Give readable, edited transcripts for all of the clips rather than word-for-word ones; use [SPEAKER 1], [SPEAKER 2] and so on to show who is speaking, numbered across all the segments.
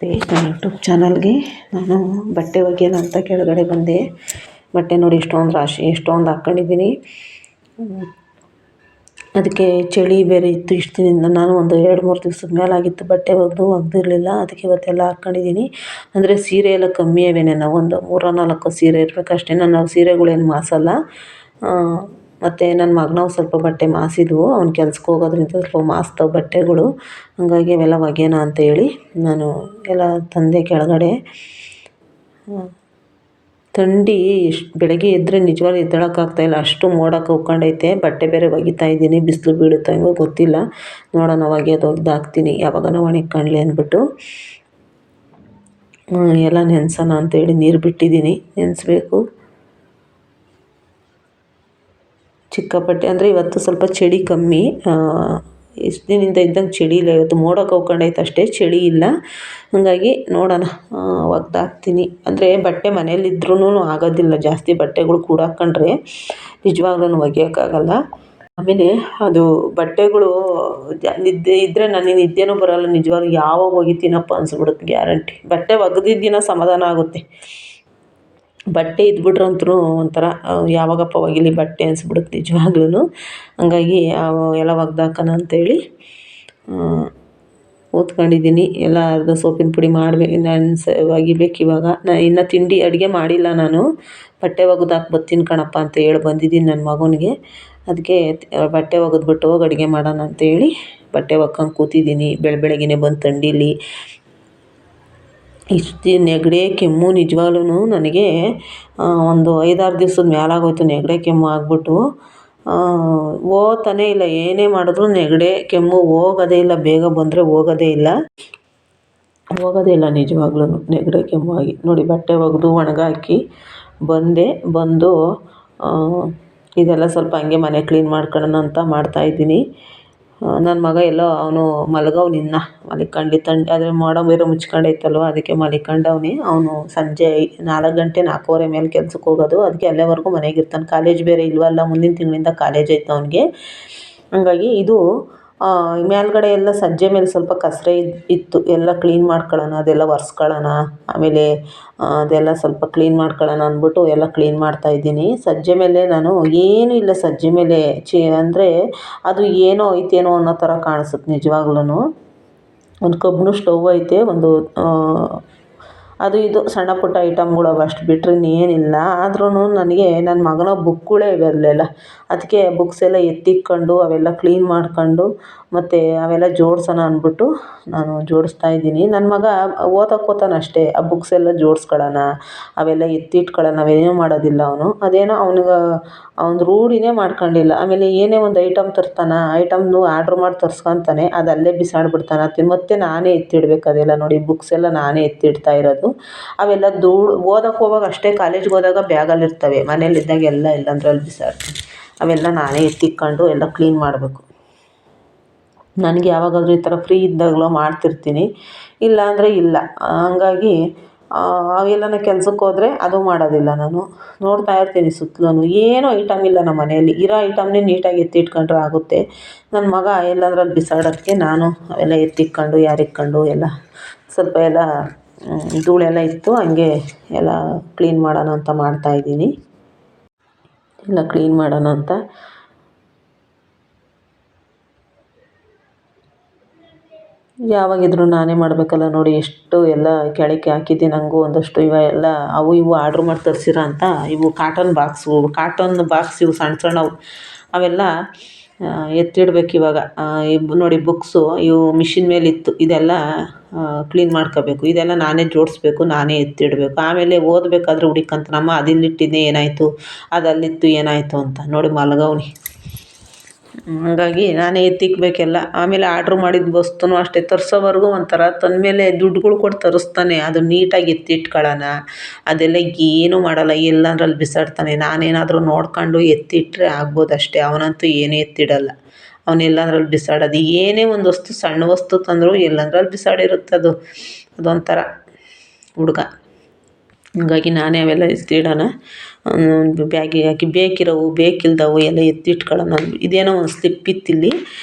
[SPEAKER 1] ನನ್ನ ಯೂಟ್ಯೂಬ್ ಚಾನಲ್ಗೆ ನಾನು ಬಟ್ಟೆ ಒಗೆಯೋಣ ಅಂತ ಕೆಳಗಡೆ ಬಂದೆ. ಬಟ್ಟೆ ನೋಡಿ ಇಷ್ಟೊಂದು ರಾಶಿ ಎಷ್ಟೊಂದು ಹಾಕ್ಕೊಂಡಿದ್ದೀನಿ. ಅದಕ್ಕೆ ಚಳಿ ಬೇರೆ ಇತ್ತು. ಇಷ್ಟು ದಿನದಿಂದ ನಾನು ಒಂದು 2-3 ದಿವ್ಸದ ಮೇಲಾಗಿತ್ತು ಬಟ್ಟೆ ಒಗ್ದಿರಲಿಲ್ಲ. ಅದಕ್ಕೆ ಇವತ್ತೆಲ್ಲ ಹಾಕ್ಕೊಂಡಿದ್ದೀನಿ. ಅಂದರೆ ಸೀರೆ ಎಲ್ಲ ಕಮ್ಮಿ ಅವೇನೆ, ನಾವು ಒಂದು 3-4 ಸೀರೆ ಇರಬೇಕಷ್ಟೇ. ನಾನು ಸೀರೆಗಳೇನು ಮಾಸಲ್ಲ. ಮತ್ತು ನನ್ನ ಮಗನವು ಸ್ವಲ್ಪ ಬಟ್ಟೆ ಮಾಸಿದ್ವು. ಅವ್ನು ಕೆಲ್ಸಕ್ಕೆ ಹೋಗೋದ್ರಿಂದ ಸ್ವಲ್ಪ ಮಾಸ್ತಾವೆ ಬಟ್ಟೆಗಳು. ಹಾಗಾಗಿ ಅವೆಲ್ಲ ಒಗೆಯೋಣ ಅಂತೇಳಿ ನಾನು ಎಲ್ಲ ತಂದೆ ಕೆಳಗಡೆ. ಥಂಡಿ ಬೆಳಗ್ಗೆ ಎದ್ದರೆ ನಿಜವಾಗ್ಲೂ ಎದ್ದೇಳೋಕ್ಕಾಗ್ತಾಯಿಲ್ಲ, ಅಷ್ಟು ಮೋಡ ಕವ್ಕೊಂಡೈತೆ. ಬಟ್ಟೆ ಬೇರೆ ಒಗಿತಾ ಇದ್ದೀನಿ, ಬಿಸಿಲು ಬೀಳುತ್ತಾ ಹೆಂಗೋ ಗೊತ್ತಿಲ್ಲ. ನೋಡೋಣ ಒಗ್ದು ಹಾಕ್ತೀನಿ, ಯಾವಾಗ ಒಣಗ್ಕೊಳ್ಳಿ ಅಂದ್ಬಿಟ್ಟು. ಎಲ್ಲ ನೆನೆಸೋಣ ಅಂತೇಳಿ ನೀರು ಬಿಟ್ಟಿದ್ದೀನಿ, ನೆನೆಸ್ಬೇಕು. ಚಿಕ್ಕಪಟ್ಟೆ ಅಂದರೆ ಇವತ್ತು ಸ್ವಲ್ಪ ಚಳಿ ಕಮ್ಮಿ. ಇಷ್ಟು ದಿನದಿಂದ ಇದ್ದಂಗೆ ಚಳಿ ಇಲ್ಲ. ಇವತ್ತು ಮೋಡ ಕವ್ಕೊಂಡೈತೆ ಅಷ್ಟೇ, ಚಳಿ ಇಲ್ಲ. ಹಾಗಾಗಿ ನೋಡೋಣ, ಒಗ್ದಾಕ್ತೀನಿ. ಅಂದರೆ ಬಟ್ಟೆ ಮನೇಲಿದ್ರೂ ಆಗೋದಿಲ್ಲ, ಜಾಸ್ತಿ ಬಟ್ಟೆಗಳು ಕೂಡಾಕೊಂಡ್ರೆ ನಿಜವಾಗ್ಲೂ ಒಗೆಯೋಕ್ಕಾಗಲ್ಲ. ಆಮೇಲೆ ಅದು ಬಟ್ಟೆಗಳು ನಿದ್ದೆ ಇದ್ದರೆ ನನಗೆ ನಿದ್ದೆನೂ ಬರೋಲ್ಲ. ನಿಜವಾಗ್ಲೂ ಯಾವಾಗ ಒಗಿತೀನಪ್ಪ ಅನ್ಸ್ಬಿಡುತ್ತೆ ಗ್ಯಾರಂಟಿ. ಬಟ್ಟೆ ಒಗೆದಿದ್ದ ಸಮಾಧಾನ ಆಗುತ್ತೆ. ಬಟ್ಟೆ ಇದ್ಬಿಟ್ರಂತೂ ಒಂಥರ ಯಾವಾಗಪ್ಪ ಒಗಿಲಿ ಬಟ್ಟೆ ಅನಿಸ್ಬಿಡುತ್ತೆ ನಿಜವಾಗ್ಲೂ. ಹಂಗಾಗಿ ಎಲ್ಲ ಒಗ್ದಾಕೋಣ ಅಂತೇಳಿ ಓದ್ಕೊಂಡಿದ್ದೀನಿ. ಎಲ್ಲ ಅರ್ಧ ಸೋಪಿನ ಪುಡಿ ಒಗಿಬೇಕು ಇವಾಗ. ಇನ್ನು ತಿಂಡಿ ಅಡುಗೆ ಮಾಡಿಲ್ಲ ನಾನು. ಬಟ್ಟೆ ಒಗ್ದಾಕಿ ಬರ್ತೀನಿ ಕಣಪ್ಪ ಅಂತ ಹೇಳಿ ಬಂದಿದ್ದೀನಿ ನನ್ನ ಮಗನಿಗೆ. ಅದಕ್ಕೆ ಬಟ್ಟೆ ಒಗೆದ್ಬಿಟ್ಟು ಹೋಗಿ ಅಡುಗೆ ಮಾಡೋಣ ಅಂತೇಳಿ ಬಟ್ಟೆ ಒಗ್ಕೊಂಡು ಕೂತಿದ್ದೀನಿ. ಬೆಳಗ್ಗೆನೇ ಬಂದು ಥಂಡಿಲಿ ಇಷ್ಟು ನೆಗಡಿ ಕೆಮ್ಮು. ನಿಜವಾಗ್ಲೂ ನನಗೆ ಒಂದು 5-6 ದಿವ್ಸದ ಮೇಲಾಗೋಯ್ತು ನೆಗಡಿ ಕೆಮ್ಮು ಆಗ್ಬಿಟ್ಟು. ಹೋಗ್ತಾನೇ ಇಲ್ಲ, ಏನೇ ಮಾಡಿದ್ರು ನೆಗಡಿ ಕೆಮ್ಮು ಹೋಗೋದೇ ಇಲ್ಲ. ಬೇಗ ಬಂದರೆ ಹೋಗೋದೇ ಇಲ್ಲ ನಿಜವಾಗ್ಲೂ ನೆಗಡಿ ಕೆಮ್ಮು ಆಗಿ. ನೋಡಿ ಬಟ್ಟೆ ಒಗೆದು ಒಣಗಾಕಿ ಬಂದು ಇದೆಲ್ಲ ಸ್ವಲ್ಪ ಹಂಗೆ ಮನೆ ಕ್ಲೀನ್ ಮಾಡ್ಕೊಳ್ಳೋಣ ಅಂತ ಮಾಡ್ತಾಯಿದ್ದೀನಿ. ನನ್ನ ಮಗ ಎಲ್ಲೋ ಅವನು ಮಲಗವ್ನಿನ್ನ ಮಲಿಕೊಂಡು ಆದರೆ ಮೋಡ ಬೇರೆ ಮುಚ್ಕೊಂಡೈತಲ್ವ, ಅದಕ್ಕೆ ಮಲಿಕೊಂಡವನೇ. ಅವನು ಸಂಜೆ 4 ಗಂಟೆ 4:15 ಮೇಲೆ ಕೆಲ್ಸಕ್ಕೆ ಹೋಗೋದು. ಅದಕ್ಕೆ ಅಲ್ಲಿವರೆಗೂ ಮನೆಗಿರ್ತಾನೆ. ಕಾಲೇಜ್ ಬೇರೆ ಇಲ್ವಲ್ಲ, ಮುಂದಿನ ತಿಂಗಳಿಂದ ಕಾಲೇಜ್ ಐತೆ ಅವನಿಗೆ. ಹಂಗಾಗಿ ಇದು ಮೇಲ್ಗಡೆ ಎಲ್ಲ ಸಜ್ಜೆ ಮೇಲೆ ಸ್ವಲ್ಪ ಕಸರೆ ಇತ್ತು, ಎಲ್ಲ ಕ್ಲೀನ್ ಮಾಡ್ಕೊಳ್ಳೋಣ, ಅದೆಲ್ಲ ಒರೆಸ್ಕೊಳ್ಳೋಣ. ಆಮೇಲೆ ಅದೆಲ್ಲ ಸ್ವಲ್ಪ ಕ್ಲೀನ್ ಮಾಡ್ಕೊಳ್ಳೋಣ ಅಂದ್ಬಿಟ್ಟು ಎಲ್ಲ ಕ್ಲೀನ್ ಮಾಡ್ತಾಯಿದ್ದೀನಿ. ಸಜ್ಜೆ ಮೇಲೆ ನಾನು ಏನೂ ಇಲ್ಲ, ಸಜ್ಜೆ ಮೇಲೆ ಅಂದರೆ ಅದು ಏನೋ ಐತೇನೋ ಅನ್ನೋ ಥರ ಕಾಣಿಸುತ್ತೆ ನಿಜವಾಗ್ಲೂ. ಒಂದು ಕಬ್ಬಿಣ ಸ್ಟವ್ ಐತೆ, ಒಂದು ಅದು ಇದು ಸಣ್ಣ ಪುಟ್ಟ ಐಟಮ್ಗಳು ಅವು, ಅಷ್ಟು ಬಿಟ್ಟರೆ ಇನ್ನೇನಿಲ್ಲ. ಆದ್ರೂ ನನಗೆ ನನ್ನ ಮಗನ ಬುಕ್ಗಳೇ ಇವೆಲ್ಲ. ಅದಕ್ಕೆ ಬುಕ್ಸ್ ಎಲ್ಲ ಎತ್ತಿಕ್ಕೊಂಡು ಅವೆಲ್ಲ ಕ್ಲೀನ್ ಮಾಡ್ಕೊಂಡು ಮತ್ತು ಅವೆಲ್ಲ ಜೋಡಿಸೋಣ ಅಂದ್ಬಿಟ್ಟು ನಾನು ಜೋಡಿಸ್ತಾ ಇದ್ದೀನಿ. ನನ್ನ ಮಗ ಓದೋಕ್ಕೋತಾನೆ ಅಷ್ಟೇ, ಆ ಬುಕ್ಸ್ ಎಲ್ಲ ಜೋಡಿಸ್ಕೊಳ್ಳೋಣ, ಅವೆಲ್ಲ ಎತ್ತಿಟ್ಕೊಳ್ಳೋಣ, ನಾವೇನೂ ಮಾಡೋದಿಲ್ಲ ಅವನು. ಅದೇನೋ ಅವ್ನು ರೂಢಿನೇ ಮಾಡ್ಕೊಂಡಿಲ್ಲ. ಆಮೇಲೆ ಏನೇ ಒಂದು ಐಟಮ್ ತರ್ತಾನೆ, ಐಟಮ್ನು ಆರ್ಡ್ರ್ ಮಾಡಿ ತರ್ಸ್ಕೊತಾನೆ, ಅದು ಅಲ್ಲೇ ಬಿಸಾಡ್ಬಿಡ್ತಾನೆ. ಮತ್ತೆ ನಾನೇ ಎತ್ತಿಡ್ಬೇಕು ಅದೆಲ್ಲ. ನೋಡಿ ಬುಕ್ಸ್ ಎಲ್ಲ ನಾನೇ ಎತ್ತಿಡ್ತಾ ಇರೋದು. ಅವೆಲ್ಲ ಓದೋಕ್ಕೆ ಹೋಗುವಾಗ ಅಷ್ಟೇ, ಕಾಲೇಜ್ಗೆ ಹೋದಾಗ ಬ್ಯಾಗಲ್ಲಿರ್ತವೆ, ಮನೇಲಿದ್ದಾಗ ಎಲ್ಲ ಎಲ್ಲಂದ್ರಲ್ಲಿ ಬಿಸಾಡ್ತೀನಿ. ಅವೆಲ್ಲ ನಾನೇ ಎತ್ತಿಕ್ಕೊಂಡು ಎಲ್ಲ ಕ್ಲೀನ್ ಮಾಡಬೇಕು. ನನಗೆ ಯಾವಾಗಾದರೂ ಈ ಥರ ಫ್ರೀ ಇದ್ದಾಗಲೋ ಮಾಡ್ತಿರ್ತೀನಿ, ಇಲ್ಲಾಂದರೆ ಇಲ್ಲ. ಹಂಗಾಗಿ ಅವೆಲ್ಲನ ಕೆಲ್ಸಕ್ಕೆ ಹೋದರೆ ಅದು ಮಾಡೋದಿಲ್ಲ ನಾನು. ನೋಡ್ತಾ ಇರ್ತೀನಿ ಸುತ್ತಲೂ, ಏನೂ ಐಟಮ್ ಇಲ್ಲ ನಮ್ಮ ಮನೆಯಲ್ಲಿ. ಇರೋ ಐಟಮ್ನೇ ನೀಟಾಗಿ ಎತ್ತಿಟ್ಕೊಂಡ್ರೆ ಆಗುತ್ತೆ. ನನ್ನ ಮಗ ಎಲ್ಲಂದ್ರಲ್ಲಿ ಬಿಸಾಡೋದಕ್ಕೆ ನಾನು ಅವೆಲ್ಲ ಎತ್ತಿಕ್ಕೊಂಡು ಯಾರಿಕ್ಕೊಂಡು ಎಲ್ಲ ಸ್ವಲ್ಪ ಎಲ್ಲ ಧೂಳೆಲ್ಲ ಇತ್ತು, ಹಂಗೆ ಎಲ್ಲ ಕ್ಲೀನ್ ಮಾಡೋಣ ಅಂತ ಮಾಡ್ತಾಯಿದ್ದೀನಿ. ಎಲ್ಲ ಕ್ಲೀನ್ ಮಾಡೋಣ ಅಂತ ಯಾವಾಗಿದ್ರೂ ನಾನೇ ಮಾಡಬೇಕಲ್ಲ. ನೋಡಿ ಎಷ್ಟು ಎಲ್ಲ ಕೆಳಕ್ಕೆ ಹಾಕಿದ್ದೀನಿ. ನನಗೂ ಒಂದಷ್ಟು ಇವೆಲ್ಲ ಇವು ಆರ್ಡ್ರ್ ಮಾಡಿ ತರಿಸಿರೋ ಅಂತ ಇವು ಕಾಟನ್ ಬಾಕ್ಸ್ ಇವು ಸಣ್ಣ ಸಣ್ಣವು, ಅವೆಲ್ಲ ಎತ್ತಿಡ್ಬೇಕು ಇವಾಗ. ನೋಡಿ ಬುಕ್ಸು ಇವು ಮಿಷಿನ್ ಮೇಲಿತ್ತು, ಇದೆಲ್ಲ ಕ್ಲೀನ್ ಮಾಡ್ಕೋಬೇಕು. ಇದೆಲ್ಲ ನಾನೇ ಜೋಡಿಸ್ಬೇಕು, ನಾನೇ ಎತ್ತಿಡಬೇಕು. ಆಮೇಲೆ ಓದಬೇಕಾದ್ರೆ ಹುಡುಕಂತಾನಮ್ಮ, ಅದಿಲ್ಲಿಟ್ಟಿದ್ದೆ ಏನಾಯಿತು, ಅದಲ್ಲಿತ್ತು ಏನಾಯಿತು ಅಂತ. ನೋಡಿ ಮಲಗವ್ನಿ. ಹಾಗಾಗಿ ನಾನೇ ಎತ್ತಿಕ್ಬೇಕೆಲ್ಲ. ಆಮೇಲೆ ಆರ್ಡ್ರ್ ಮಾಡಿದ ವಸ್ತುನೂ ಅಷ್ಟೇ, ತರಿಸೋವರೆಗೂ ಒಂಥರ, ತಂದಮೇಲೆ ದುಡ್ಡುಗಳು ಕೊಟ್ಟು ತರಿಸ್ತಾನೆ, ಅದು ನೀಟಾಗಿ ಎತ್ತಿಟ್ಕೊಳ್ಳೋಣ, ಅದೆಲ್ಲ ಏನೂ ಮಾಡೋಲ್ಲ, ಎಲ್ಲಂದ್ರಲ್ಲಿ ಬಿಸಾಡ್ತಾನೆ. ನಾನೇನಾದರೂ ನೋಡ್ಕೊಂಡು ಎತ್ತಿಟ್ಟರೆ ಆಗ್ಬೋದು ಅಷ್ಟೇ. ಅವನಂತೂ ಏನೂ ಎತ್ತಿಡಲ್ಲ, ಅವನೆಲ್ಲಂದ್ರಲ್ಲಿ ಬಿಸಾಡೋದು. ಏನೇ ಒಂದು ವಸ್ತು, ಸಣ್ಣ ವಸ್ತು ತಂದರೂ ಎಲ್ಲಂದ್ರಲ್ಲಿ ಬಿಸಾಡಿರುತ್ತೆ. ಅದೊಂಥರ ಹುಡುಗ. ಹಂಗಾಗಿ ನಾನೇ ಅವೆಲ್ಲ ಎತ್ತಿಡೋಣ, ಬ್ಯಾಗಿಗೆ ಹಾಕಿ ಬೇಕಿರೋವು ಬೇಕಿಲ್ದವು ಎಲ್ಲ ಎತ್ತಿಟ್ಕೊಳ್ಳೋಣ. ಇದೇನೋ ಒಂದು ಸ್ಲಿಪ್ ಇತ್ತಿಲ್ಲಿ,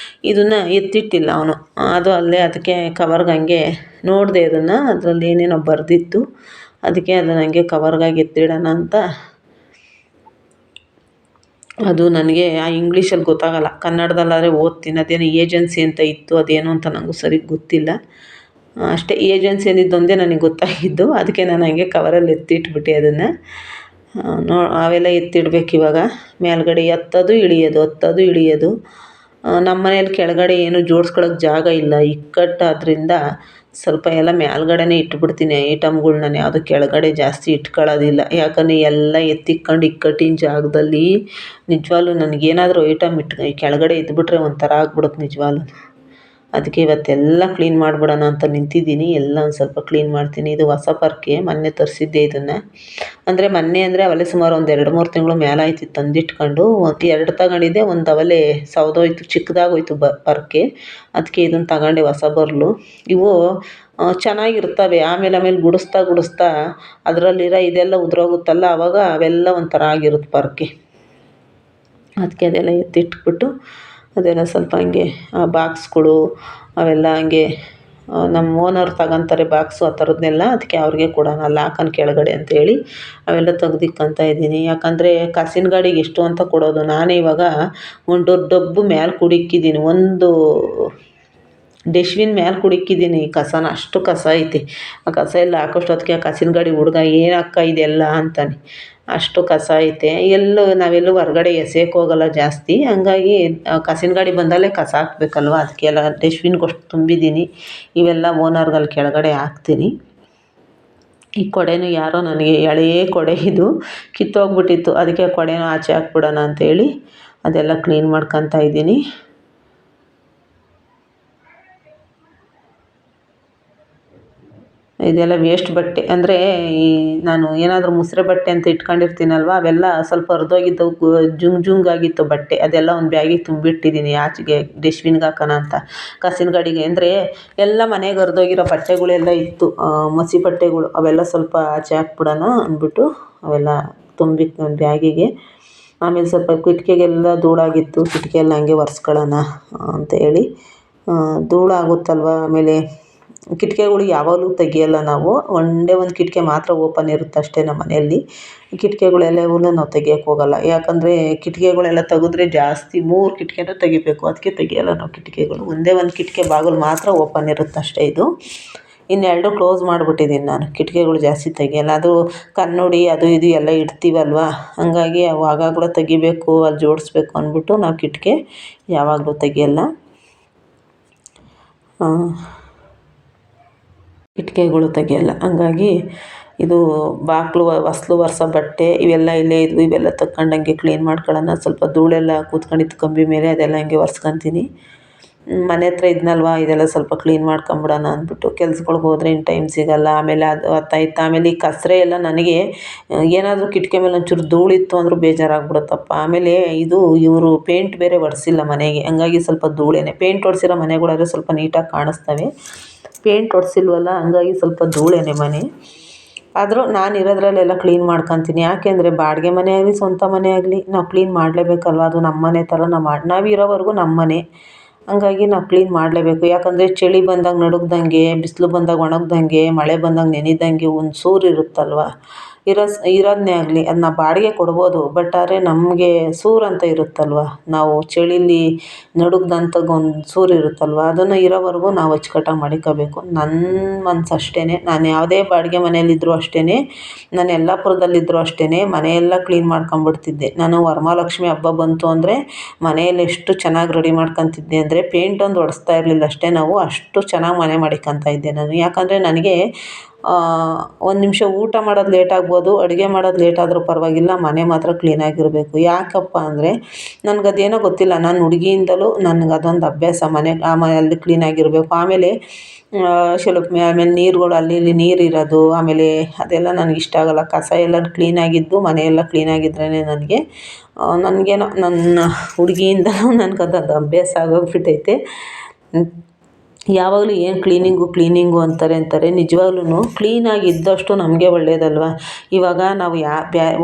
[SPEAKER 1] ಇದನ್ನು ಎತ್ತಿಟ್ಟಿಲ್ಲ ಅವನು, ಅದು ಅಲ್ಲೇ ಅದಕ್ಕೆ ಕವರ್ಗೆ ಹಂಗೆ ನೋಡಿದೆ ಅದನ್ನು, ಅದರಲ್ಲಿ ಏನೇನೋ ಬರೆದಿತ್ತು, ಅದಕ್ಕೆ ಅದನ್ನು ಹಂಗೆ ಕವರ್ಗಾಗಿ ಎತ್ತಿಡೋಣ ಅಂತ. ಅದು ನನಗೆ ಆ ಇಂಗ್ಲೀಷಲ್ಲಿ ಗೊತ್ತಾಗಲ್ಲ, ಕನ್ನಡದಲ್ಲಾದರೆ ಓದ್ತೀನಿ. ಅದೇನೋ ಏಜೆನ್ಸಿ ಅಂತ ಇತ್ತು, ಅದೇನು ಅಂತ ನನಗೂ ಸರಿ ಗೊತ್ತಿಲ್ಲ. ಅಷ್ಟೇ, ಏಜೆನ್ಸಿ ಅಂದಿದ್ದೊಂದೇ ನನಗೆ ಗೊತ್ತಾಗಿದ್ದು, ಅದಕ್ಕೆ ನಾನು ಹಂಗೆ ಕವರಲ್ಲಿ ಎತ್ತಿಟ್ಬಿಟ್ಟೆ ಅದನ್ನು. ಅವೆಲ್ಲ ಎತ್ತಿಡ್ಬೇಕು ಇವಾಗ. ಮೇಲ್ಗಡೆ ಹತ್ತೋದು ಇಳಿಯೋದು, ಹತ್ತೋದು ಇಳಿಯೋದು. ನಮ್ಮ ಮನೇಲಿ ಕೆಳಗಡೆ ಏನು ಜೋಡಿಸ್ಕೊಳಕ್ಕೆ ಜಾಗ ಇಲ್ಲ, ಇಕ್ಕಟ್ಟಾದ್ರಿಂದ ಸ್ವಲ್ಪ ಎಲ್ಲ ಮೇಲ್ಗಡೆನೇ ಇಟ್ಬಿಡ್ತೀನಿ ಐಟಮ್ಗಳು. ನಾನು ಯಾವುದು ಕೆಳಗಡೆ ಜಾಸ್ತಿ ಇಟ್ಕೊಳ್ಳೋದಿಲ್ಲ, ಯಾಕಂದರೆ ಎಲ್ಲ ಎತ್ತಿಕ್ಕೊಂಡು ಇಕ್ಕಟ್ಟಿನ ಜಾಗದಲ್ಲಿ ನಿಜವಾಗ್ಲೂ ನನಗೇನಾದರೂ ಐಟಮ್ ಕೆಳಗಡೆ ಇದ್ಬಿಟ್ರೆ ಒಂಥರ ಆಗ್ಬಿಡುತ್ತೆ ನಿಜವಾಗ್ಲೂ. ಅದಕ್ಕೆ ಇವತ್ತೆಲ್ಲ ಕ್ಲೀನ್ ಮಾಡಿಬಿಡೋಣ ಅಂತ ನಿಂತಿದ್ದೀನಿ. ಎಲ್ಲ ಒಂದು ಸ್ವಲ್ಪ ಕ್ಲೀನ್ ಮಾಡ್ತೀನಿ. ಇದು ಹೊಸ ಪರ್ಕೆ, ಮೊನ್ನೆ ತರಿಸಿದ್ದೆ ಇದನ್ನು. ಮೊನ್ನೆ ಅವೆಲ್ಲ ಸುಮಾರು ಒಂದು 2-3 ತಿಂಗಳು ಮೇಲೆ ಆಯ್ತು ತಂದಿಟ್ಕೊಂಡು. 2 ತಗೊಂಡಿದ್ದೆ, ಒಂದು ಅವೆಲ್ಲೇ ಸೌದೋಯ್ತು, ಚಿಕ್ಕದಾಗೋಯ್ತು ಪರ್ಕೆ. ಅದಕ್ಕೆ ಇದನ್ನು ತಗೊಂಡೆ, ಹೊಸ ಬರ್ಲು. ಇವು ಚೆನ್ನಾಗಿರ್ತವೆ, ಆಮೇಲೆ ಗುಡಿಸ್ತಾ ಅದರಲ್ಲಿರೋ ಇದೆಲ್ಲ ಉದುರೋಗುತ್ತಲ್ಲ, ಆವಾಗ ಅವೆಲ್ಲ ಒಂಥರ ಆಗಿರುತ್ತೆ ಪರ್ಕೆ. ಅದಕ್ಕೆ ಅದೆಲ್ಲ ಎತ್ತಿಟ್ಬಿಟ್ಟು ಅದೆಲ್ಲ ಸ್ವಲ್ಪ ಹಂಗೆ ಬಾಕ್ಸ್ಗಳು ಅವೆಲ್ಲ ಹಂಗೆ ನಮ್ಮ ಓನರ್ ತಗೊತಾರೆ ಬಾಕ್ಸು, ಆ ಥರದ್ದನ್ನೆಲ್ಲ. ಅದಕ್ಕೆ ಅವ್ರಿಗೆ ಕೊಡೋಣ, ಅಲ್ಲಿ ಹಾಕೋಣ ಕೆಳಗಡೆ ಅಂತೇಳಿ ಅವೆಲ್ಲ ತೆಗ್ದಿಕ್ಕಂತ ಇದ್ದೀನಿ. ಯಾಕಂದರೆ ಕಸಿನ ಗಾಡಿಗೆ ಎಷ್ಟು ಅಂತ ಕೊಡೋದು. ನಾನೇ ಇವಾಗ ಒಂದು ಡಬ್ಬು ಮೇಲೆ ಕುಡಿಕ್ಕಿದ್ದೀನಿ, ಒಂದು ಡಸ್ಟ್ಬಿನ್ ಮೇಲೆ ಕುಡಿಕ್ಕಿದ್ದೀನಿ ಕಸನ, ಅಷ್ಟು ಕಸ ಐತೆ. ಆ ಕಸ ಎಲ್ಲ ಹಾಕೋಷ್ಟೊತ್ತಿಗೆ ಆ ಕಸಿನ ಗಾಡಿ ಹುಡುಗ ಏನಕ್ಕ ಇದೆಲ್ಲ ಅಂತಾನೆ, ಅಷ್ಟು ಕಸ ಐತೆ. ನಾವೆಲ್ಲೂ ಹೊರ್ಗಡೆ ಎಸೆಯೋಕೆ ಹೋಗಲ್ಲ ಜಾಸ್ತಿ, ಹಂಗಾಗಿ ಕಸಿನ ಗಾಡಿ ಬಂದಲ್ಲೇ ಕಸ ಹಾಕ್ಬೇಕಲ್ವ, ಅದಕ್ಕೆಲ್ಲ ಡಸ್ಟ್ಬಿನ್ಗೆ ತುಂಬಿದ್ದೀನಿ. ಇವೆಲ್ಲ ಓನರ್ಗಲ್ಲಿ ಕೆಳಗಡೆ ಹಾಕ್ತೀನಿ. ಈ ಕೊಡೆನೂ ಯಾರೋ ನನಗೆ ಹಳೆಯ ಕೊಡೆ, ಇದು ಕಿತ್ತೋಗ್ಬಿಟ್ಟಿತ್ತು, ಅದಕ್ಕೆ ಕೊಡೆನೂ ಆಚೆ ಹಾಕ್ಬಿಡೋಣ ಅಂತೇಳಿ ಅದೆಲ್ಲ ಕ್ಲೀನ್ ಮಾಡ್ಕೊತಾ ಇದ್ದೀನಿ. ಇದೆಲ್ಲ ವೇಸ್ಟ್ ಬಟ್ಟೆ, ಅಂದರೆ ನಾನು ಏನಾದರೂ ಮುಸ್ರೆ ಬಟ್ಟೆ ಅಂತ ಇಟ್ಕೊಂಡಿರ್ತೀನಲ್ವ, ಅವೆಲ್ಲ ಸ್ವಲ್ಪ ಹರಿದೋಗಿದ್ದವು, ಜುಂಗಾಗಿತ್ತು ಬಟ್ಟೆ, ಅದೆಲ್ಲ ಒಂದು ಬ್ಯಾಗಿಗೆ ತುಂಬಿಟ್ಟಿದ್ದೀನಿ ಆಚೆಗೆ ಡಸ್ಟ್ಬಿನ್ಗೆ ಹಾಕೋಣ ಅಂತ. ಕಸಿನ ಗಾಡಿಗೆ ಅಂದರೆ ಎಲ್ಲ ಮನೆಗೆ ಹರಿದೋಗಿರೋ ಬಟ್ಟೆಗಳೆಲ್ಲ ಇತ್ತು, ಮಸಿ ಬಟ್ಟೆಗಳು, ಅವೆಲ್ಲ ಸ್ವಲ್ಪ ಆಚೆ ಹಾಕ್ಬಿಡೋಣ ಅಂದ್ಬಿಟ್ಟು ಅವೆಲ್ಲ ತುಂಬಿಟ್ಟು ಬ್ಯಾಗಿಗೆ. ಆಮೇಲೆ ಸ್ವಲ್ಪ ಕಿಟಕಿಗೆಲ್ಲ ಧೂಳಾಗಿತ್ತು, ಕಿಟಕಿ ಎಲ್ಲ ಹಂಗೆ ಒರೆಸ್ಕೊಳ್ಳೋಣ ಅಂತೇಳಿ. ಧೂಳಾಗುತ್ತಲ್ವ, ಆಮೇಲೆ ಕಿಟಕಿಗಳು ಯಾವಾಗಲೂ ತೆಗಿಯಲ್ಲ ನಾವು, ಒಂದೇ ಒಂದು ಕಿಟಕಿ ಮಾತ್ರ ಓಪನ್ ಇರುತ್ತೆ ಅಷ್ಟೇ ನಮ್ಮ ಮನೆಯಲ್ಲಿ. ಕಿಟಕಿಗಳೆಲ್ಲವೂ ನಾವು ತೆಗಿಯೋಕ್ಕೆ ಹೋಗಲ್ಲ, ಯಾಕಂದರೆ ಕಿಟಕಿಗಳೆಲ್ಲ ತೆಗೆದ್ರೆ ಜಾಸ್ತಿ 3 ಕಿಟಕಿನೂ ತೆಗಿಬೇಕು, ಅದಕ್ಕೆ ತೆಗಿಯಲ್ಲ ನಾವು ಕಿಟಕಿಗಳು. ಒಂದೇ ಒಂದು ಕಿಟಕಿ ಬಾಗಿಲು ಮಾತ್ರ ಓಪನ್ ಇರುತ್ತೆ ಅಷ್ಟೇ. ಇದು ಇನ್ನೆರಡು ಕ್ಲೋಸ್ ಮಾಡಿಬಿಟ್ಟಿದ್ದೀನಿ ನಾನು, ಕಿಟಕಿಗಳು ಜಾಸ್ತಿ ತೆಗಿಯಲ್ಲ. ಅದು ಕನ್ನಡಿ ಅದು ಇದು ಎಲ್ಲ ಇಡ್ತೀವಲ್ವ, ಹಂಗಾಗಿ ಅವು ಆಗಾಗಲೂ ತೆಗಿಬೇಕು, ಅಲ್ಲಿ ಜೋಡಿಸ್ಬೇಕು ಅಂದ್ಬಿಟ್ಟು ನಾವು ಕಿಟಕಿ ಯಾವಾಗಲೂ ತೆಗಿಯಲ್ಲ. ಕಿಟಕಿಗಳು ತೆಗಿಯಲ್ಲ, ಹಂಗಾಗಿ ಇದು ಬಾಗಿಲು ಹೊಸ್ಲು ಒರೆಸೋ ಬಟ್ಟೆ ಇವೆಲ್ಲ ಇಲ್ಲೇ ಇದ್ವು, ಇವೆಲ್ಲ ತಗೊಂಡಂಗೆ ಕ್ಲೀನ್ ಮಾಡ್ಕೊಳ್ಳೋಣ. ಸ್ವಲ್ಪ ಧೂಳೆಲ್ಲ ಕೂತ್ಕೊಂಡಿತ್ತು ಕಂಬಿ ಮೇಲೆ, ಅದೆಲ್ಲ ಹಂಗೆ ಒರೆಸ್ಕೊತೀನಿ. ಮನೆ ಹತ್ರ ಇದ್ನಲ್ವ, ಇದೆಲ್ಲ ಸ್ವಲ್ಪ ಕ್ಲೀನ್ ಮಾಡ್ಕೊಂಬಿಡೋಣ ಅಂದ್ಬಿಟ್ಟು. ಕೆಲ್ಸಗಳ್ಗೆ ಹೋದರೆ ಇನ್ನು ಟೈಮ್ ಸಿಗೋಲ್ಲ, ಆಮೇಲೆ ಅದು ಹೊತ್ತಾಯ್ತು. ಆಮೇಲೆ ಈ ಕಸರೆ ಎಲ್ಲ ನನಗೆ ಏನಾದರೂ ಕಿಟಕಿ ಮೇಲೆ ಒಂಚೂರು ಧೂಳಿತ್ತು ಅಂದರೂ ಬೇಜಾರಾಗ್ಬಿಡುತ್ತಪ್ಪ. ಆಮೇಲೆ ಇವರು ಪೇಂಟ್ ಬೇರೆ ಹೊಡೆಸಿಲ್ಲ ಮನೆಗೆ, ಹಂಗಾಗಿ ಸ್ವಲ್ಪ ಧೂಳೇನೆ. ಪೇಂಟ್ ಹೊಡೆಸಿರೋ ಮನೆಗಳಾದರೆ ಸ್ವಲ್ಪ ನೀಟಾಗಿ ಕಾಣಿಸ್ತವೆ, ಪೇಂಟ್ ಹೊಡೆಸಿಲ್ವಲ್ಲ, ಹಂಗಾಗಿ ಸ್ವಲ್ಪ ಧೂಳೇನೆ ಮನೆ. ಆದರೂ ನಾನು ಇರೋದ್ರಲ್ಲೆಲ್ಲ ಕ್ಲೀನ್ ಮಾಡ್ಕೊತೀನಿ. ಯಾಕೆಂದರೆ ಬಾಡಿಗೆ ಮನೆ ಆಗಲಿ ಸ್ವಂತ ಮನೆ ಆಗಲಿ ನಾವು ಕ್ಲೀನ್ ಮಾಡಲೇಬೇಕಲ್ವ, ಅದು ನಮ್ಮ ಮನೆ ಥರ ನಾವು ಇರೋವರೆಗೂ ನಮ್ಮ ಮನೆ, ಹಂಗಾಗಿ ನಾವು ಕ್ಲೀನ್ ಮಾಡಲೇಬೇಕು. ಯಾಕಂದರೆ ಚಳಿ ಬಂದಾಗ ನಡುಗ್ದಂಗೆ, ಬಿಸಿಲು ಬಂದಾಗ ಒಣಗ್ದಂಗೆ, ಮಳೆ ಬಂದಾಗ ನೆನೆದಂಗೆ ಒಂದು ಸೂರು ಇರುತ್ತಲ್ವ. ಇರೋದನ್ನೇ ಆಗಲಿ ಅದನ್ನ ಬಾಡಿಗೆ ಕೊಡ್ಬೋದು, ಬಟ್ ಆದರೆ ನಮಗೆ ಸೂರು ಅಂತ ಇರುತ್ತಲ್ವ, ನಾವು ಚಳಿಲಿ ನಡುಗ್ದಂಥದ್ದು ಒಂದು ಸೂರು ಇರುತ್ತಲ್ವ, ಅದನ್ನು ಇರೋವರೆಗೂ ನಾವು ಅಚ್ಚುಕಟ್ಟಾಗಿ ಮಡಿಕೋಬೇಕು. ನನ್ನ ಮನ್ಸು ಅಷ್ಟೇ. ನಾನು ಯಾವುದೇ ಬಾಡಿಗೆ ಮನೆಯಲ್ಲಿದ್ದರೂ ಅಷ್ಟೇ, ನಾನು ಯಲ್ಲಾಪುರದಲ್ಲಿದ್ದರೂ ಅಷ್ಟೇ, ಮನೆಯೆಲ್ಲ ಕ್ಲೀನ್ ಮಾಡ್ಕೊಂಬಿಡ್ತಿದ್ದೆ. ನಾನು ವರಮಹಾಲಕ್ಷ್ಮಿ ಹಬ್ಬ ಬಂತು ಅಂದರೆ ಮನೆಯಲ್ಲಿ ಎಷ್ಟು ಚೆನ್ನಾಗಿ ರೆಡಿ ಮಾಡ್ಕೊತಿದ್ದೆ ಅಂದರೆ, ಪೇಂಟ್ ಒಂದು ಹೊಡೆಸ್ತಾ ಇರಲಿಲ್ಲ ಅಷ್ಟೇ ನಾವು, ಅಷ್ಟು ಚೆನ್ನಾಗಿ ಮನೆ ಮಾಡಿಕೊತಾ ಇದ್ದೆ ನಾನು. ಯಾಕಂದರೆ ನನಗೆ ಒಂದು ನಿಮಿಷ ಊಟ ಮಾಡೋದು ಲೇಟ್ ಆಗ್ಬೋದು, ಅಡುಗೆ ಮಾಡೋದು ಲೇಟ್ ಆದರೂ ಪರವಾಗಿಲ್ಲ, ಮನೆ ಮಾತ್ರ ಕ್ಲೀನಾಗಿರಬೇಕು. ಯಾಕಪ್ಪ ಅಂದರೆ ನನಗದೇನೋ ಗೊತ್ತಿಲ್ಲ, ನಾನು ಹುಡುಗಿಯಿಂದಲೂ ನನಗೆ ಅದೊಂದು ಅಭ್ಯಾಸ, ಮನೆಯಲ್ಲಿ ಕ್ಲೀನಾಗಿರಬೇಕು. ಆಮೇಲೆ ಆಮೇಲೆ ನೀರುಗಳು ಅಲ್ಲಿ ಇಲ್ಲಿ ನೀರಿರೋದು, ಆಮೇಲೆ ಅದೆಲ್ಲ ನನಗಿಷ್ಟ ಆಗೋಲ್ಲ. ಕಸ ಎಲ್ಲ ಕ್ಲೀನಾಗಿದ್ದು ಮನೆಯೆಲ್ಲ ಕ್ಲೀನಾಗಿದ್ರೇ ನನಗೇನೋ ನನ್ನ ಹುಡುಗಿಯಿಂದಲೂ ನನಗದೊಂದು ಅಭ್ಯಾಸ ಆಗೋಗ್ಬಿಟ್ಟೈತೆ. ಯಾವಾಗಲೂ ಏನು ಕ್ಲೀನಿಂಗು ಅಂತಾರೆ ನಿಜವಾಗ್ಲೂ ಕ್ಲೀನಾಗಿ ಇದ್ದಷ್ಟು ನಮಗೆ ಒಳ್ಳೆಯದಲ್ವ. ಇವಾಗ ನಾವು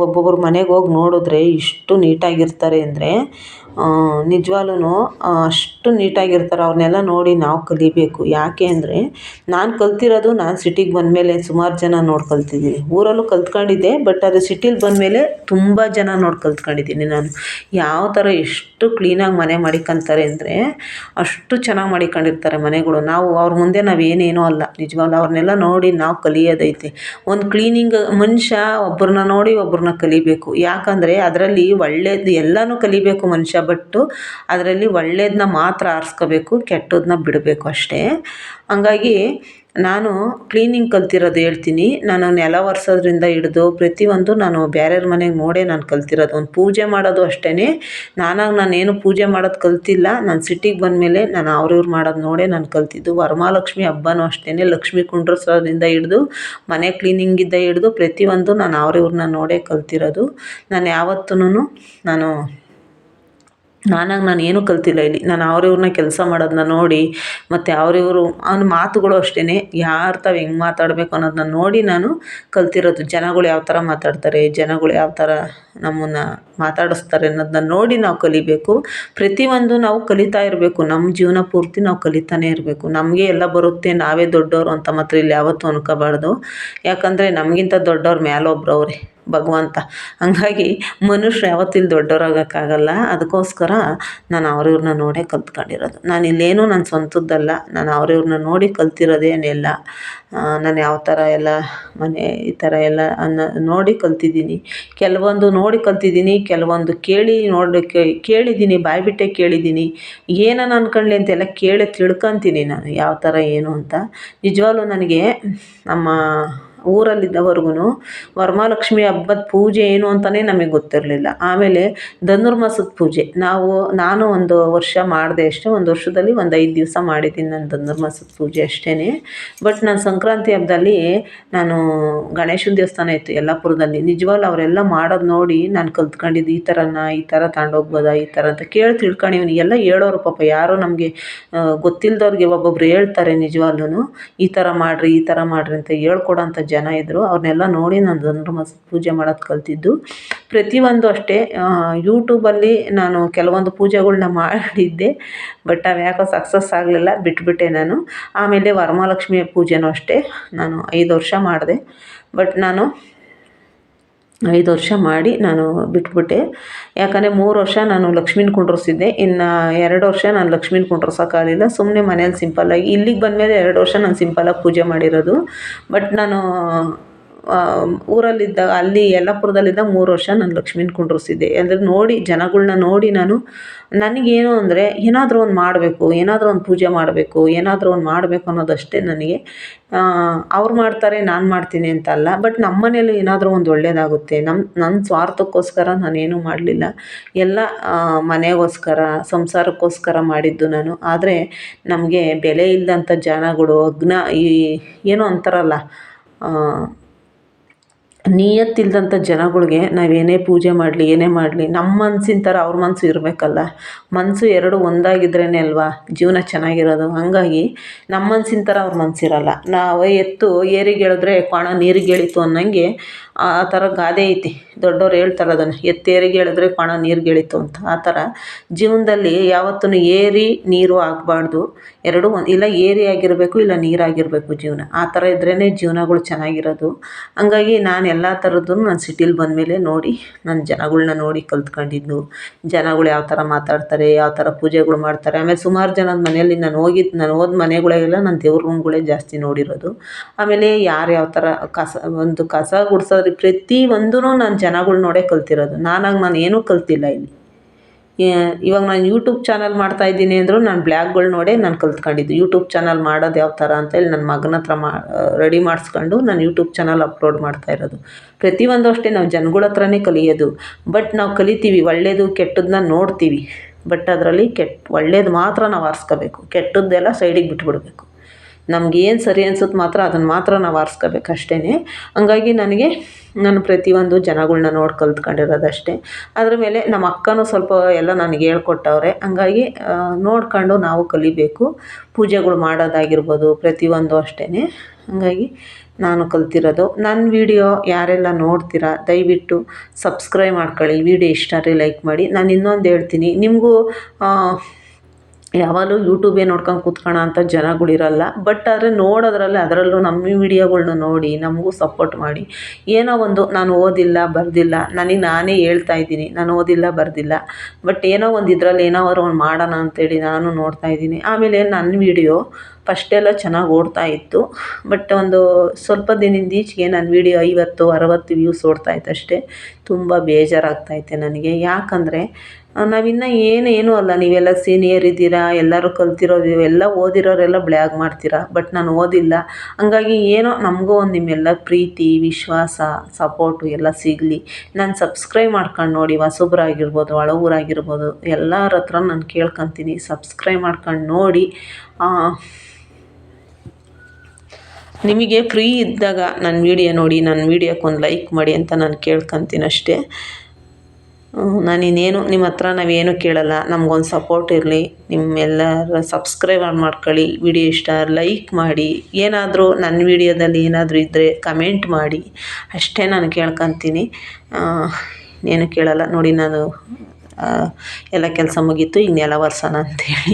[SPEAKER 1] ಒಬ್ಬೊಬ್ರ ಮನೆಗೆ ಹೋಗಿ ನೋಡಿದ್ರೆ ಎಷ್ಟು ನೀಟಾಗಿರ್ತಾರೆ ಅಂದರೆ ನಿಜವಾಗ್ಲೂ ಅಷ್ಟು ನೀಟಾಗಿರ್ತಾರೆ. ಅವ್ರನ್ನೆಲ್ಲ ನೋಡಿ ನಾವು ಕಲಿಬೇಕು. ಯಾಕೆ ಅಂದರೆ ನಾನು ಕಲ್ತಿರೋದು ನಾನು ಸಿಟಿಗೆ ಬಂದಮೇಲೆ ಸುಮಾರು ಜನ ನೋಡಿ ಕಲ್ತಿದ್ದೀನಿ. ಊರಲ್ಲೂ ಕಲ್ತ್ಕೊಂಡಿದ್ದೆ, ಬಟ್ ಅದು ಸಿಟಿಲಿ ಬಂದಮೇಲೆ ತುಂಬ ಜನ ನೋಡಿ ಕಲ್ತ್ಕೊಂಡಿದ್ದೀನಿ ನಾನು. ಯಾವ ಥರ ಎಷ್ಟು ಕ್ಲೀನಾಗಿ ಮನೆ ಮಡಿಕೊಂತಾರೆ ಅಂದರೆ ಅಷ್ಟು ಚೆನ್ನಾಗಿ ಮಡಿಕೊಂಡಿರ್ತಾರೆ ಮನೆಗಳು. ನಾವು ಅವ್ರ ಮುಂದೆ ನಾವೇನೇನೂ ಅಲ್ಲ. ನಿಜವಾಗ್ಲೂ ಅವ್ರನ್ನೆಲ್ಲ ನೋಡಿ ನಾವು ಕಲಿಯೋದೈತೆ. ಒಂದು ಕ್ಲೀನಿಂಗ್ ಮನುಷ್ಯ ಒಬ್ಬರನ್ನ ನೋಡಿ ಒಬ್ಬರನ್ನ ಕಲಿಬೇಕು. ಯಾಕಂದರೆ ಅದರಲ್ಲಿ ಒಳ್ಳೇದು ಎಲ್ಲನೂ ಕಲಿಬೇಕು ಮನುಷ್ಯ, ಬಟ್ಟು ಅದರಲ್ಲಿ ಒಳ್ಳೇದನ್ನ ಮಾತ್ರ ಆರಿಸ್ಕೋಬೇಕು, ಕೆಟ್ಟದನ್ನ ಬಿಡಬೇಕು ಅಷ್ಟೇ. ಹಂಗಾಗಿ ನಾನು ಕ್ಲೀನಿಂಗ್ ಕಲ್ತಿರೋದು ಹೇಳ್ತೀನಿ. ನಾನು ನೆಲ ಒರೆಸೋದ್ರಿಂದ ಹಿಡಿದು ಪ್ರತಿಯೊಂದು ನಾನು ಬೇರೆಯವ್ರ ಮನೆಗೆ ನೋಡೇ ನಾನು ಕಲ್ತಿರೋದು. ಒಂದು ಪೂಜೆ ಮಾಡೋದು ಅಷ್ಟೇ. ನಾನೇನು ಪೂಜೆ ಮಾಡೋದು ಕಲ್ತಿಲ್ಲ. ನಾನು ಸಿಟಿಗೆ ಬಂದಮೇಲೆ ನಾನು ಅವ್ರಿವ್ರು ಮಾಡೋದು ನೋಡೇ ನಾನು ಕಲ್ತಿದ್ದು. ವರಮಹಾಲಕ್ಷ್ಮಿ ಹಬ್ಬನೂ ಅಷ್ಟೇ. ಲಕ್ಷ್ಮಿ ಕುಂಡ್ರಿಸೋದ್ರಿಂದ ಹಿಡಿದು ಮನೆ ಕ್ಲೀನಿಂಗಿಂದ ಹಿಡಿದು ಪ್ರತಿಯೊಂದು ನಾನು ಅವ್ರಿವ್ರನ್ನ ನೋಡೇ ಕಲ್ತಿರೋದು. ನಾನು ಯಾವತ್ತೂ ನಾನು ಏನೂ ಕಲ್ತಿಲ್ಲ ಇಲ್ಲಿ. ನಾನು ಅವ್ರಿವ್ರನ್ನ ಕೆಲಸ ಮಾಡೋದನ್ನ ನೋಡಿ ಮತ್ತು ಅವ್ರಿವರು ಅವ್ನ ಮಾತುಗಳು ಅಷ್ಟೇ. ಯಾರು ತಾವು ಹೆಂಗೆ ಮಾತಾಡಬೇಕು ಅನ್ನೋದನ್ನ ನೋಡಿ ನಾನು ಕಲ್ತಿರೋದು. ಜನಗಳು ಯಾವ ಥರ ಮಾತಾಡ್ತಾರೆ, ಜನಗಳು ಯಾವ ಥರ ನಮ್ಮನ್ನು ಮಾತಾಡಿಸ್ತಾರೆ ಅನ್ನೋದನ್ನ ನೋಡಿ ನಾವು ಕಲಿಬೇಕು. ಪ್ರತಿಯೊಂದು ನಾವು ಕಲಿತಾ ಇರಬೇಕು. ನಮ್ಮ ಜೀವನ ಪೂರ್ತಿ ನಾವು ಕಲಿತಾನೇ ಇರಬೇಕು. ನಮಗೆ ಎಲ್ಲ ಬರುತ್ತೆ, ನಾವೇ ದೊಡ್ಡವರು ಅಂತ ಮಾತ್ರ ಇಲ್ಲಿ ಯಾವತ್ತೂ ಅನ್ಕೋಬಾರ್ದು. ಯಾಕಂದರೆ ನಮಗಿಂತ ದೊಡ್ಡವ್ರು ಮ್ಯಾಲೊಬ್ರು ಅವರೇ, ಭಗವಂತ. ಹಂಗಾಗಿ ಮನುಷ್ಯರು ಯಾವತ್ತೂ ಇಲ್ಲಿ ದೊಡ್ಡವರಾಗೋಕ್ಕಾಗಲ್ಲ. ಅದಕ್ಕೋಸ್ಕರ ನಾನು ಅವ್ರಿವ್ರನ್ನ ನೋಡೇ ಕಲ್ತ್ಕೊಂಡಿರೋದು. ನಾನು ಇಲ್ಲೇನೂ ನನ್ನ ಸ್ವಂತದ್ದಲ್ಲ. ನಾನು ಅವ್ರಿವ್ರನ್ನ ನೋಡಿ ಕಲ್ತಿರೋದೇನೆಲ್ಲ. ನಾನು ಯಾವ ಥರ ಎಲ್ಲ ಮನೆ ಈ ಥರ ಎಲ್ಲ ನೋಡಿ ಕಲ್ತಿದ್ದೀನಿ. ಕೆಲವೊಂದು ನೋಡಿ ಕಲ್ತಿದ್ದೀನಿ, ಕೆಲವೊಂದು ಕೇಳಿದ್ದೀನಿ, ಬಾಯ್ಬಿಟ್ಟೆ ಕೇಳಿದ್ದೀನಿ. ಏನನ್ನ ಅನ್ಕೊಳ್ಳಿ ಅಂತೆಲ್ಲ ಕೇಳಿ ತಿಳ್ಕೊತೀನಿ ನಾನು ಯಾವ ಥರ ಏನು ಅಂತ. ನಿಜವಾಗ್ಲೂ ನನಗೆ ನಮ್ಮ ಊರಲ್ಲಿದ್ದವರೆಗೂ ವರಮಹಾಲಕ್ಷ್ಮಿ ಹಬ್ಬದ ಪೂಜೆ ಏನು ಅಂತಲೇ ನಮಗೆ ಗೊತ್ತಿರಲಿಲ್ಲ. ಆಮೇಲೆ ಧನುರ್ಮಾಸದ ಪೂಜೆ ನಾನು ಒಂದು ವರ್ಷ ಮಾಡಿದೆ ಅಷ್ಟೇ. ಒಂದು ವರ್ಷದಲ್ಲಿ ಒಂದು 5 ದಿವಸ ಮಾಡಿದ್ದೀನಿ ನಾನು ಧನುರ್ಮಾಸದ ಪೂಜೆ ಅಷ್ಟೇ. ಬಟ್ ನಾನು ಸಂಕ್ರಾಂತಿ ಹಬ್ಬದಲ್ಲಿ ನಾನು ಗಣೇಶನ ದೇವಸ್ಥಾನ ಇತ್ತು ಯಲ್ಲಾಪುರದಲ್ಲಿ. ನಿಜವಾಗ್ಲೂ ಅವರೆಲ್ಲ ಮಾಡೋದು ನೋಡಿ ನಾನು ಕಲ್ತ್ಕೊಂಡಿದ್ದು. ಈ ಥರ ತಗೊಂಡೋಗ್ಬೋದಾ ಈ ಥರ ಅಂತ ಕೇಳಿ ತಿಳ್ಕೊಂಡಿವ್ನಿ. ಎಲ್ಲ ಹೇಳೋರು ಪಾಪ, ಯಾರೋ ನಮಗೆ ಗೊತ್ತಿಲ್ಲದವ್ರಿಗೆ ಒಬ್ಬೊಬ್ರು ಹೇಳ್ತಾರೆ ನಿಜವಾಗ್ಲೂ. ಈ ಥರ ಮಾಡಿರಿ ಅಂತ ಹೇಳ್ಕೊಡೋಂಥ ಜನ ಇದ್ದರು. ಅವ್ರನ್ನೆಲ್ಲ ನೋಡಿ ನಾನು ಧನುರ್ಮಾಸದ ಪೂಜೆ ಮಾಡೋದು ಕಲ್ತಿದ್ದು. ಪ್ರತಿಯೊಂದು ಅಷ್ಟೇ. ಯೂಟ್ಯೂಬಲ್ಲಿ ನಾನು ಕೆಲವೊಂದು ಪೂಜೆಗಳ್ನ ಮಾಡಿದ್ದೆ, ಬಟ್ ಅವು ಯಾಕೋ ಸಕ್ಸಸ್ ಆಗಲಿಲ್ಲ, ಬಿಟ್ಬಿಟ್ಟೆ ನಾನು. ಆಮೇಲೆ ವರಮಹಾಲಕ್ಷ್ಮಿ ಪೂಜೆನೂ ಅಷ್ಟೇ ನಾನು 5 ವರ್ಷ ಮಾಡಿದೆ. ಬಟ್ ನಾನು 5 ವರ್ಷ ಮಾಡಿ ನಾನು ಬಿಟ್ಬಿಟ್ಟೆ. ಯಾಕಂದರೆ 3 ವರ್ಷ ನಾನು ಲಕ್ಷ್ಮೀನ ಕುಂಡ್ರಿಸಿದ್ದೆ. ಇನ್ನು 2 ವರ್ಷ ನಾನು ಲಕ್ಷ್ಮೀನ ಕುಂಡ್ರಿಸೋಕ್ಕಾಗಲಿಲ್ಲ. ಸುಮ್ಮನೆ ಮನೇಲಿ ಸಿಂಪಲ್ಲಾಗಿ ಇಲ್ಲಿಗೆ ಬಂದಮೇಲೆ 2 ವರ್ಷ ನಾನು ಸಿಂಪಲ್ಲಾಗಿ ಪೂಜೆ ಮಾಡಿರೋದು. ಬಟ್ ನಾನು ಊರಲ್ಲಿದ್ದಾಗ ಅಲ್ಲಿ ಯಲ್ಲಾಪುರದಲ್ಲಿದ್ದಾಗ 3 ವರ್ಷ ನಾನು ಲಕ್ಷ್ಮೀನ ಕುಂಡ್ರಿಸಿದ್ದೆ. ಅಂದರೆ ನೋಡಿ ಜನಗಳ್ನ ನೋಡಿ ನನಗೇನು ಅಂದರೆ ಏನಾದರೂ ಒಂದು ಮಾಡಬೇಕು, ಏನಾದರೂ ಒಂದು ಪೂಜೆ ಮಾಡಬೇಕು, ಏನಾದರೂ ಒಂದು ಮಾಡಬೇಕು ಅನ್ನೋದಷ್ಟೇ ನನಗೆ. ಅವ್ರು ಮಾಡ್ತಾರೆ ನಾನು ಮಾಡ್ತೀನಿ ಅಂತ ಅಲ್ಲ, ಬಟ್ ನಮ್ಮ ಮನೇಲಿ ಏನಾದರೂ ಒಂದು ಒಳ್ಳೆಯದಾಗುತ್ತೆ. ನನ್ನ ಸ್ವಾರ್ಥಕ್ಕೋಸ್ಕರ ನಾನೇನೂ ಮಾಡಲಿಲ್ಲ. ಎಲ್ಲ ಮನೆಗೋಸ್ಕರ, ಸಂಸಾರಕ್ಕೋಸ್ಕರ ಮಾಡಿದ್ದು ನಾನು. ಆದರೆ ನಮಗೆ ಬೆಲೆ ಇಲ್ಲದಂಥ ಜನಗಳು ಏನೋ ಅಂತಾರಲ್ಲ, ನಿಯತ್ತಿಲ್ದಂಥ ಜನಗಳಿಗೆ ನಾವೇನೇ ಪೂಜೆ ಮಾಡಲಿ ಏನೇ ಮಾಡಲಿ ನಮ್ಮ ಮನ್ಸಿನ ಥರ ಅವ್ರ ಮನಸ್ಸು ಇರಬೇಕಲ್ಲ. ಮನಸ್ಸು ಎರಡು ಒಂದಾಗಿದ್ರೇ ಅಲ್ವಾ ಜೀವನ ಚೆನ್ನಾಗಿರೋದು. ಹಾಗಾಗಿ ನಮ್ಮ ಮನ್ಸಿನ ಥರ ಅವ್ರ ಮನಸ್ಸಿರಲ್ಲ. ನಾವು ಎತ್ತು ಏರಿಗೆ ಎಳೆದ್ರೆ ಕ್ವಾಣ ನೀರಿಗೆ ಎಳೀತು ಅನ್ನಂಗೆ ಆ ಥರ ಗಾದೆ ಐತಿ. ದೊಡ್ಡವ್ರು ಹೇಳ್ತಾರೆ ಅದನ್ನು, ಎತ್ತು ಏರಿಗೆ ಎಳೆದ್ರೆ ಕ್ವಾಣ ನೀರಿಗೆ ಎಳೀತು ಅಂತ. ಆ ಥರ ಜೀವನದಲ್ಲಿ ಯಾವತ್ತೂ ಏರಿ ನೀರು ಆಗಬಾರ್ದು. ಎರಡೂ ಇಲ್ಲ ಏರಿ ಆಗಿರಬೇಕು, ಇಲ್ಲ ನೀರಾಗಿರಬೇಕು ಜೀವನ. ಆ ಥರ ಇದ್ರೇ ಜೀವನಗಳು ಚೆನ್ನಾಗಿರೋದು. ಹಂಗಾಗಿ ನಾನು ಎಲ್ಲ ಥರದ್ದು ನಾನು ಸಿಟಿಲಿ ಬಂದಮೇಲೆ ನೋಡಿ ನಾನು ಜನಗಳ್ನ ನೋಡಿ ಕಲ್ತ್ಕೊಂಡಿದ್ದು. ಜನಗಳು ಯಾವ ಥರ ಮಾತಾಡ್ತಾರೆ, ಯಾವ ಥರ ಪೂಜೆಗಳು ಮಾಡ್ತಾರೆ. ಆಮೇಲೆ ಸುಮಾರು ಜನದ ಮನೆಯಲ್ಲಿ ನಾನು ಹೋದ ಮನೆಗಳೆಲ್ಲ ನಾನು ದೇವ್ರ ರೂಮ್ಗಳೇ ಜಾಸ್ತಿ ನೋಡಿರೋದು. ಆಮೇಲೆ ಯಾರು ಯಾವ ಥರ ಕಸ ಗುಡಿಸೋದು ಪ್ರತಿಯೊಂದೂ ನಾನು ಜನಗಳು ನೋಡೇ ಕಲ್ತಿರೋದು. ನಾನು ಏನೂ ಕಲ್ತಿಲ್ಲ ಇಲ್ಲಿ. ಇವಾಗ ನಾನು ಯೂಟ್ಯೂಬ್ ಚಾನಲ್ ಮಾಡ್ತಾಯಿದ್ದೀನಿ ಅಂದರೂ ನಾನು ಬ್ಲಾಗ್ಗಳು ನೋಡೇ ನಾನು ಕಲ್ತ್ಕೊಂಡಿದ್ದು. ಯೂಟ್ಯೂಬ್ ಚಾನಲ್ ಮಾಡೋದು ಯಾವ ಥರ ಅಂತೇಳಿ ನನ್ನ ಮಗನ ಹತ್ರ ರೆಡಿ ಮಾಡಿಸ್ಕೊಂಡು ನಾನು ಯೂಟ್ಯೂಬ್ ಚಾನಲ್ ಅಪ್ಲೋಡ್ ಮಾಡ್ತಾಯಿರೋದು. ಪ್ರತಿಯೊಂದು ಅಷ್ಟೇ ನಾವು ಜನಗಳ ಹತ್ರನೇ ಕಲಿಯೋದು. ಬಟ್ ನಾವು ಕಲಿತೀವಿ, ಒಳ್ಳೆಯದು ಕೆಟ್ಟದ್ದನ್ನ ನೋಡ್ತೀವಿ. ಬಟ್ ಅದರಲ್ಲಿ ಒಳ್ಳೇದು ಮಾತ್ರ ನಾವು ಆರಿಸ್ಕೋಬೇಕು, ಕೆಟ್ಟದ್ದೆಲ್ಲ ಸೈಡಿಗೆ ಬಿಟ್ಬಿಡಬೇಕು. ನಮಗೇನು ಸರಿ ಅನ್ಸುತ್ತೆ ಮಾತ್ರ ಅದನ್ನು ಮಾತ್ರ ನಾವು ಆರಿಸ್ಕೋಬೇಕು ಅಷ್ಟೇ. ಹಂಗಾಗಿ ನನಗೆ ನಾನು ಪ್ರತಿಯೊಂದು ಜನಗಳ್ನ ನೋಡಿ ಕಲ್ತ್ಕೊಂಡಿರೋದಷ್ಟೇ. ಅದ್ರ ಮೇಲೆ ನಮ್ಮ ಅಕ್ಕನೂ ಸ್ವಲ್ಪ ಎಲ್ಲ ನನಗೆ ಹೇಳ್ಕೊಟ್ಟವ್ರೆ. ಹಂಗಾಗಿ ನೋಡ್ಕೊಂಡು ನಾವು ಕಲಿಬೇಕು. ಪೂಜೆಗಳು ಮಾಡೋದಾಗಿರ್ಬೋದು ಪ್ರತಿಯೊಂದು ಅಷ್ಟೇ. ಹಂಗಾಗಿ ನಾನು ಕಲ್ತಿರೋದು. ನನ್ನ ವಿಡಿಯೋ ಯಾರೆಲ್ಲ ನೋಡ್ತೀರಾ ದಯವಿಟ್ಟು ಸಬ್ಸ್ಕ್ರೈಬ್ ಮಾಡ್ಕೊಳ್ಳಿ. ವಿಡಿಯೋ ಇಷ್ಟ ಆದರೆ ಲೈಕ್ ಮಾಡಿ. ನಾನು ಇನ್ನೊಂದು ಹೇಳ್ತೀನಿ, ನಿಮಗೂ ಯಾವಾಗಲೂ ಯೂಟ್ಯೂಬೇ ನೋಡ್ಕೊಂಡು ಕೂತ್ಕೊಳ್ಳೋ ಅಂಥ ಜನಗಳಿರಲ್ಲ. ಬಟ್ ಆದರೆ ನೋಡೋದ್ರಲ್ಲಿ ಅದರಲ್ಲೂ ನಮ್ಮ ವಿಡಿಯೋಗಳ್ನ ನೋಡಿ ನಮಗೂ ಸಪೋರ್ಟ್ ಮಾಡಿ. ಏನೋ ಒಂದು ನಾನು ಓದಿಲ್ಲ ಬರೆದಿಲ್ಲ, ನನಗೆ ನಾನೇ ಹೇಳ್ತಾ ಇದ್ದೀನಿ ನಾನು ಓದಿಲ್ಲ ಬರೆದಿಲ್ಲ, ಬಟ್ ಏನೋ ಒಂದು ಇದರಲ್ಲಿ ಏನಾದ್ರು ಒಂದು ಮಾಡೋಣ ಅಂತೇಳಿ ನಾನು ನೋಡ್ತಾಯಿದ್ದೀನಿ. ಆಮೇಲೆ ನನ್ನ ವಿಡಿಯೋ ಫಸ್ಟೆಲ್ಲ ಚೆನ್ನಾಗಿ ಓಡ್ತಾ ಇತ್ತು. ಬಟ್ ಒಂದು ಸ್ವಲ್ಪ ದಿನದಿಂದ ಈಚೆಗೆ ನನ್ನ ವಿಡಿಯೋ 50-60 ವ್ಯೂಸ್ ಓಡ್ತಾಯಿತ್ತು ಅಷ್ಟೇ. ತುಂಬ ಬೇಜಾರಾಗ್ತೈತೆ ನನಗೆ. ಯಾಕಂದರೆ ನಾವಿನ್ನೂ ಏನೂ ಅಲ್ಲ, ನೀವೆಲ್ಲ ಸೀನಿಯರ್ ಇದ್ದೀರಾ, ಎಲ್ಲರೂ ಕಲ್ತಿರೋದು, ಎಲ್ಲ ಓದಿರೋರೆಲ್ಲ ಬ್ಲ್ಯಾಗ್ ಮಾಡ್ತೀರಾ. ಬಟ್ ನಾನು ಓದಿಲ್ಲ. ಹಂಗಾಗಿ ಏನೋ ನಮಗೂ ಒಂದು ನಿಮ್ಮೆಲ್ಲ ಪ್ರೀತಿ ವಿಶ್ವಾಸ ಸಪೋರ್ಟು ಎಲ್ಲ ಸಿಗಲಿ. ನಾನು ಸಬ್ಸ್ಕ್ರೈಬ್ ಮಾಡ್ಕೊಂಡು ನೋಡಿ. ಹೊಸಬ್ರಾಗಿರ್ಬೋದು ಹಳಬರಾಗಿರ್ಬೋದು ಎಲ್ಲರ ಹತ್ರ ನಾನು ಕೇಳ್ಕೊತೀನಿ, ಸಬ್ಸ್ಕ್ರೈಬ್ ಮಾಡ್ಕೊಂಡು ನೋಡಿ. ನಿಮಗೆ ಫ್ರೀ ಇದ್ದಾಗ ನನ್ನ ವಿಡಿಯೋ ನೋಡಿ, ನನ್ನ ವಿಡಿಯೋಕ್ಕೊಂದು ಲೈಕ್ ಮಾಡಿ ಅಂತ ನಾನು ಕೇಳ್ಕೊತೀನಿ ಅಷ್ಟೇ. ನಾನಿನ್ನೇನು ನಿಮ್ಮ ಹತ್ರ ನಾವೇನು ಕೇಳಲ್ಲ, ನಮಗೊಂದು ಸಪೋರ್ಟ್ ಇರಲಿ. ನಿಮ್ಮೆಲ್ಲರ ಸಬ್ಸ್ಕ್ರೈಬ್ ಮಾಡ್ಕೊಳ್ಳಿ. ವಿಡಿಯೋ ಇಷ್ಟ ಲೈಕ್ ಮಾಡಿ. ಏನಾದರೂ ನನ್ನ ವಿಡಿಯೋದಲ್ಲಿ ಏನಾದರೂ ಇದ್ದರೆ ಕಮೆಂಟ್ ಮಾಡಿ ಅಷ್ಟೇ ನಾನು ಕೇಳ್ಕೊತೀನಿ. ಏನು ಕೇಳಲ್ಲ ನೋಡಿ. ನಾನು ಎಲ್ಲ ಕೆಲಸ ಮುಗೀತು, ಈಗ ನೆಲ ಒರೆಸೋಣ ಅಂಥೇಳಿ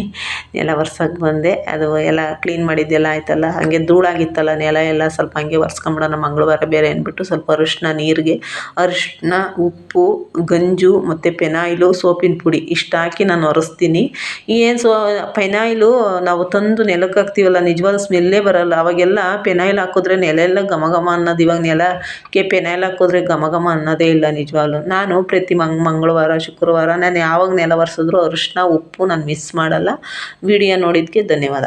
[SPEAKER 1] ನೆಲ ಒರ್ಸೋಕ್ಕೆ ಬಂದೆ. ಅದು ಎಲ್ಲ ಕ್ಲೀನ್ ಮಾಡಿದ್ದೆಲ್ಲ ಆಯ್ತಲ್ಲ, ಹಾಗೆ ಧೂಳಾಗಿತ್ತಲ್ಲ ನೆಲ ಎಲ್ಲ, ಸ್ವಲ್ಪ ಹಾಗೆ ಒರೆಸ್ಕೊಂಬಿಡೋಣ ಮಂಗಳವಾರ ಬೇರೆ ಅಂದ್ಬಿಟ್ಟು ಸ್ವಲ್ಪ ನೀರಿಗೆ ಅರಿಶಿನ ಉಪ್ಪು ಗಂಜು ಮತ್ತು ಪೆನಾಯಿಲು ಸೋಪಿನ ಪುಡಿ ಇಷ್ಟು ಹಾಕಿ ನಾನು ಒರೆಸ್ತೀನಿ. ಏನು ಪೆನಾಯಿಲು ನಾವು ತಂದು ನೆಲಕ್ಕೆ ಹಾಕ್ತೀವಲ್ಲ ನಿಜವಾದ ಸ್ಮೆಲ್ಲೇ ಬರೋಲ್ಲ. ಅವಾಗೆಲ್ಲ ಪೆನಾಯಿಲ್ ಹಾಕಿದ್ರೆ ನೆಲ ಎಲ್ಲ ಘಮ ಘಮ ಅನ್ನೋದು. ಇವಾಗ ನೆಲಕ್ಕೆ ಪೆನಾಯಿಲ್ ಹಾಕಿದ್ರೆ ಘಮ ಘಮ ಅನ್ನೋದೇ ಇಲ್ಲ ನಿಜವಾಗ್ಲೂ. ನಾನು ಪ್ರತಿ ಮಂಗಳವಾರ ಶುಕ್ರವಾರ ನಾನು ಯಾವಾಗ ನೆಲ ಒರೆಸಿದ್ರು ಅರಿಶಿನ ಉಪ್ಪು ನಾನು ಮಿಸ್ ಮಾಡಲ್ಲ. ವಿಡಿಯೋ ನೋಡಿದ್ದಕ್ಕೆ ಧನ್ಯವಾದ.